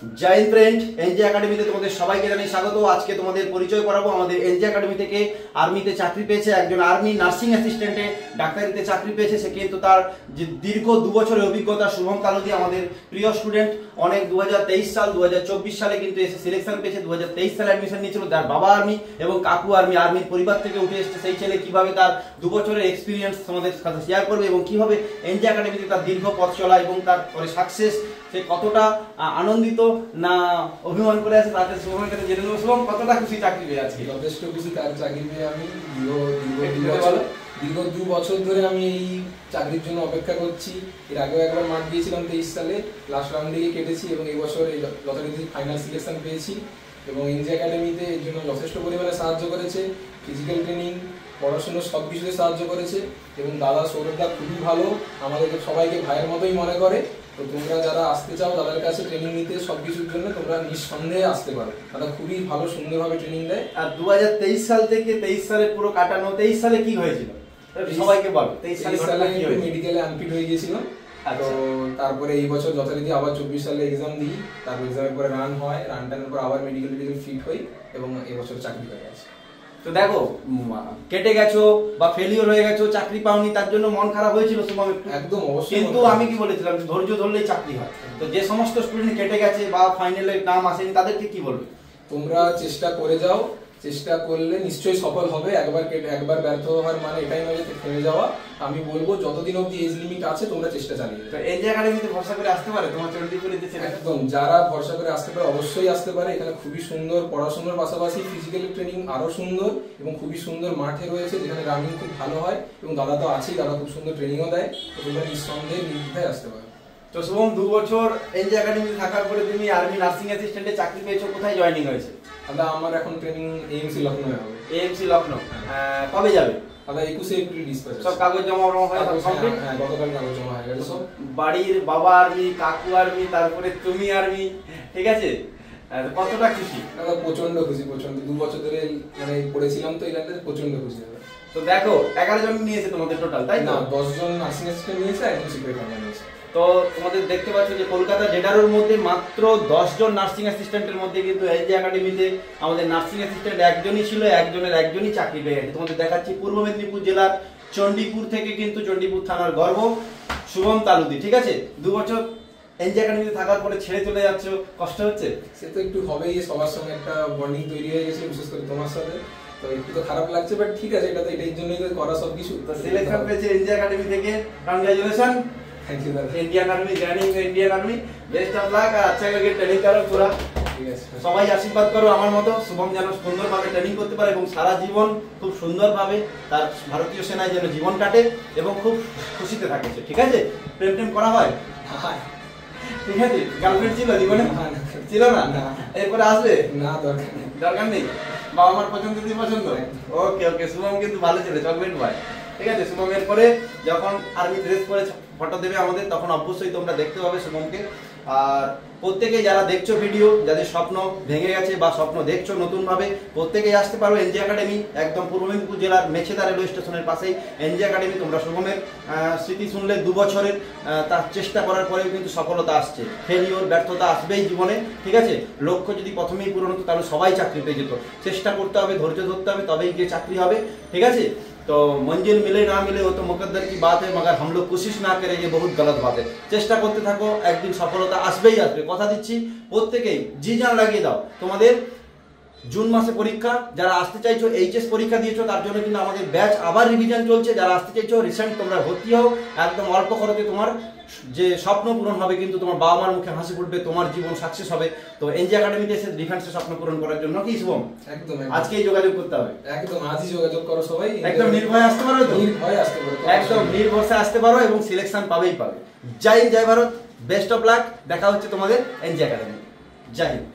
জয় friend, NJ একাডেমিতে তোমাদের সবাইকে জানাই স্বাগত। আজকে তোমাদের পরিচয় করাবো আমাদের এনজে একাডেমি থেকে আর্মিতে চাকরি পেয়েছে একজন আর্মি নার্সিং অ্যাসিস্ট্যান্টে ডাক্তারিতে চাকরি পেয়েছে। সে কিন্তু তার যে দীর্ঘ 2 বছরের অভিজ্ঞতা। শুভম কালুদি আমাদের প্রিয় স্টুডেন্ট, অনেক 2023 সাল 2024 সালে কিন্তু এসে সিলেকশন পেয়েছে। 2023 সালে অ্যাডমিশন নিয়েছিল। যার বাবা আর্মি এবং কাকু আর্মি, আর্মির পরিবার থেকে উঠে এসেছে সেই ছেলে কিভাবে তার 2 বছরের এক্সপিরিয়েন্স তোমাদের সাথে শেয়ার করবে এবং কিভাবে এনজে একাডেমিতে তার দীর্ঘ পথ চলা এবং তারপরে সাকসেস, সে কতটা আনন্দিত না অভিমান করে আছে তাকে শুভমের কাছে জেনে নেবো। শুভম, কতটা খুশি চাকরি পেয়ে আজকে? যথেষ্ট খুশি তার চাকরি পেয়ে। আমি দীর্ঘ 2 বছর ধরে আমি এই চাকরির জন্য অপেক্ষা করছি। এর আগেও একবার মাঠ দিয়েছিলাম 23 সালে, লাস্ট রাউন্ড দিকে কেটেছি এবং এই বছর এই যথারীতি ফাইনাল সিলেকশন পেয়েছি। এবং এনজে একাডেমিতে এর জন্য যথেষ্ট পরিমাণে সাহায্য করেছে। ফিজিক্যাল ট্রেনিং, পড়াশোনা সব কিছুতে সাহায্য করেছে। এবং দাদা সৌরভদা খুবই ভালো, আমাদেরকে সবাইকে ভাইয়ের মতোই মনে করে। তো তোমরা যারা আসতে চাও দাদার কাছে ট্রেনিং নিতে সব কিছুর জন্য তোমরা নিঃসন্দেহে আসতে পারো। দাদা খুবই ভালো, সুন্দরভাবে ট্রেনিং দেয়। আর 2023 সাল থেকে 23 সালে পুরো কাটানো। 23 সালে কি হয়েছিল সবাইকে বলো। 23 সালে মেডিকেলে আনফিট হয়ে গিয়েছিলাম। তো তারপরে এই বছর যথারীতি আবার 24 সালে এক্সাম দিই। তারপর এক্সামের পরে রান হয়, রান টানের পর আবার মেডিকেল ফিট হই এবং এই বছর চাকরি হয়ে গেছে। তো দেখো, কেটে গেছো বা ফেলিওর হয়ে গেছো, চাকরি পাওনি, তার জন্য মন খারাপ হয়েছিল শুভম একটু? একদম অবশ্যই। কিন্তু আমি কি বলেছিলাম, ধৈর্য ধরলেই চাকরি হয়। তো যে সমস্ত স্টুডেন্ট কেটে গেছে বা ফাইনালে নাম আসেনি তাদেরকে কি বলবে? তোমরা চেষ্টা করে যাও, চেষ্টা করলে নিশ্চয়ই সফল হবে। একবার ব্যর্থ হওয়ার মানে এটাই নয় যে থেমে যাওয়া। আমি বলবো যতদিন অবধি এজ লিমিট আছে তোমরা চেষ্টা চালিয়ে যাও। এনজে একাডেমিতে ভরসা করে আসতে পারে তোমার চণ্ডীপুরে? একদম, যারা ভরসা করে আসতে পারে অবশ্যই আসতে পারে। এখানে খুবই সুন্দর পড়াশোনার পাশাপাশি ফিজিক্যাল ট্রেনিং আরো সুন্দর এবং খুবই সুন্দর মাঠে রয়েছে যেখানে রানিং খুব ভালো হয়। এবং দাদা তো আছেই, দাদা খুব সুন্দর ট্রেনিংও দেয়। তো তোমরা নিঃসন্দেহে নির্দ্বিধায় আসতে পারো। তো শুভম, 2 বছর এনজে একাডেমিতে থাকার পরে তুমি আর্মি নার্সিং অ্যাসিস্ট্যান্টে চাকরি পেয়েছো। কোথায় জয়েনিং হয়েছে? দাদা আমার এখন ট্রেনিং এএমসি লখনউ হবে। এএমসি লখনউ কবে যাবে? দাদা 21 এপ্রিল ডিসপ্যাচ। সব কাগজ জমা হয়ে কমপ্লিট? হ্যাঁ, গতকাল কাগজ জমা হয়ে গেছে সব। বাড়ির বাবা আর্মি, কাকু আর্মি, তারপরে তুমি আর্মি, ঠিক আছে? কতটা খুশি? দাদা প্রচন্ড খুশি, প্রচন্ড। 2 বছর ধরে মানে পড়েছিলাম তো এই লাইনটাতে, প্রচন্ড খুশি দাদা। তো দেখো, 11 জন নিয়েছে তোমাদের টোটাল, তাই না? 10 জন নার্সিং অ্যাসিস্ট্যান্ট নিয়েছে, একজন সিকিউরিটি গার্ড নিয়েছে। তো তোমাদের দেখতে পাচ্ছ যে কলকাতা জেডারের মধ্যে মাত্র 10 জন নার্সিং অ্যাসিস্ট্যান্টের মধ্যে কিন্তু এনজে একাডেমিতে আমাদের নার্সিং অ্যাসিস্ট্যান্ট একজনই ছিল, একজনই চাকরি পেয়ে গেছে। তোমাদের দেখাচ্ছি পূর্ব মেদিনীপুর জেলার চণ্ডীপুর থেকে, কিন্তু চণ্ডীপুর থানার গর্ব শুভম কালুদি, ঠিক আছে? 2 বছর এনজে একাডেমিতে থাকার পরে ছেড়ে চলে যাচ্ছ, কষ্ট হচ্ছে? সে তো একটু হবেই, সবার সঙ্গে একটা বন্ডিং তৈরি হয়ে গেছে, বিশেষ করে তোমার সাথে। তো একটু তো খারাপ লাগছে, বাট ঠিক আছে, এটা তো এটার জন্যই তো করা সবকিছু। তো সিলেকশন পেয়েছে এনজে একাডেমি থেকে, কংগ্রাচুলেশন। থ্যাংক ইউ দাদা। Indian army joining Indian army, best of luck. अच्छा करके ट्रेनिंग करो पूरा, ঠিক আছে? সবাই আশীর্বাদ করো আমার মতো শুভম যেন সুন্দরভাবে ট্রেনিং করতে পারে এবং সারা জীবন খুব সুন্দরভাবে তার ভারতীয় সেনায় যেন জীবন কাটে এবং খুব খুশিতে থাকে। ঠিক আছে? প্রেম টেম করা হয়? ঠিক আছে। গার্লফ্রেন্ড ছিল জীবনে? ছিল না? এরপরে আসবে? না, দরকার নেই। বাবা মার পছন্দ দিয়ে পছন্দ। ওকে ওকে, শুভম কিন্তু ভালো ছিল, চকলেট বয়। ঠিক আছে? শুভম এরপরে যখন আর্মি ড্রেস পরে ফটো দেবে আমাদের, তখন অবশ্যই তোমরা দেখতে পাবে শুভমকে। আর প্রত্যেকেই যারা দেখছো ভিডিও, যাদের স্বপ্ন ভেঙে গেছে বা স্বপ্ন দেখছো নতুন ভাবে, প্রত্যেকেই আসতে পারো এনজে একাডেমি। একদম পূর্ব মেদিনীপুর জেলার মেছেদা রেলওয়ে স্টেশনের পাশেই এনজে একাডেমি। তোমরা শুভমের স্মৃতি শুনলে 2 বছরের তার চেষ্টা করার পরেও কিন্তু সফলতা আসছে। ফেলিওর, ব্যর্থতা আসবেই জীবনে, ঠিক আছে? লক্ষ্য যদি প্রথমেই পূরণ হতো তাহলে সবাই চাকরি পেয়ে যেত। চেষ্টা করতে হবে, ধৈর্য ধরতে হবে, তবেই গিয়ে চাকরি হবে, ঠিক আছে? तो मंजिल मिले ना मिले वो तो मुकद्दर की बात है, मगर हम लोग कोशिश ना करें ये बहुत गलत बात है। চেষ্টা করতে থাকো, একদিন সফলতা আসবেই আসবে, কথা দিচ্ছি। প্রত্যেকেই জি জান লাগিয়ে দাও। তোমাদের জুন মাসে পরীক্ষা, যারা আসতে চাইছো, এইচএস পরীক্ষা দিয়েছো, তার জন্য কিন্তু আমাদের ব্যাচ আবার রিভিশন চলছে। যারা আসতে চাইছো রিসেন্ট তোমরা ভর্তি হও। একদম অল্প খরচে তোমার যে স্বপ্ন পূরণ হবে, কিন্তু তোমার বাবা মার মুখে হাসি ফুটবে, তোমার জীবন সাকসেস হবে। তো এনজে একাডেমিতে এসে ডিফেন্সের স্বপ্ন পূরণ করার জন্য কি শুভম একদম আজকেই যোগাযোগ করতে হবে। একদম আজই যোগাযোগ করো সবাই। একদম নির্ভয়ে আসতে পারো তো? নির্ভয়ে আসতে পারো, একদম নির্ভরসে আসতে পারো এবং সিলেকশন পাবেই পাবে। জয় হিন্দ, জয় ভারত, বেস্ট অফ লাক। দেখা হচ্ছে তোমাদের এনজে একাডেমি। জয় হিন্দ।